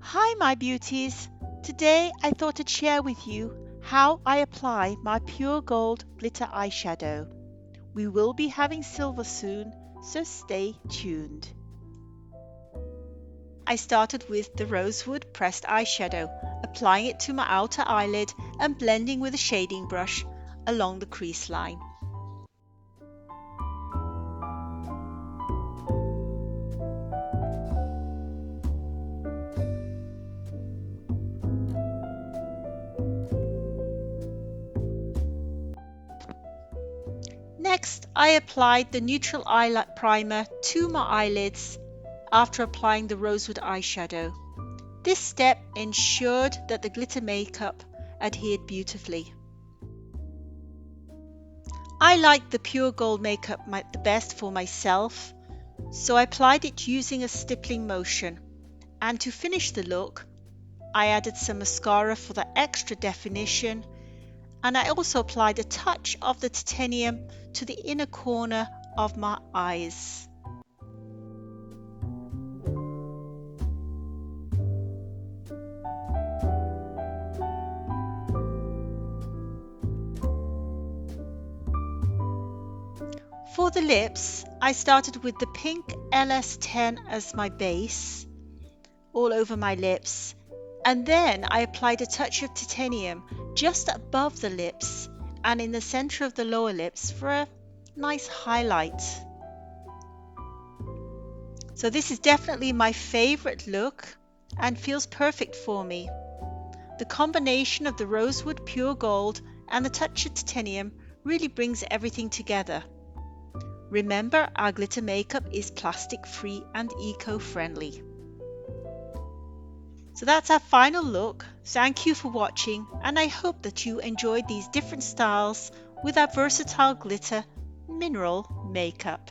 Hi my beauties! Today I thought I'd share with you how I apply my Pure Gold Glitter Eyeshadow. We will be having silver soon, so stay tuned. I started with the Rosewood pressed eyeshadow, applying it to my outer eyelid and blending with a shading brush along the crease line. Next, I applied the neutral eyelid primer to my eyelids after applying the Rosewood eyeshadow. This step ensured that the glitter makeup adhered beautifully. I like the Pure Gold makeup the best for myself, so I applied it using a stippling motion. And to finish the look, I added some mascara for the extra definition, and I also applied a touch of the titanium to the inner corner of my eyes. For the lips, I started with the pink LS10 as my base all over my lips, and then I applied a touch of titanium just above the lips and in the center of the lower lips for a nice highlight. So this is definitely my favorite look and feels perfect for me. The combination of the Rosewood Pure Gold and the touch of titanium really brings everything together. Remember, our glitter makeup is plastic free and eco-friendly. So that's our final look. Thank you for watching, and I hope that you enjoyed these different styles with our versatile glitter mineral makeup.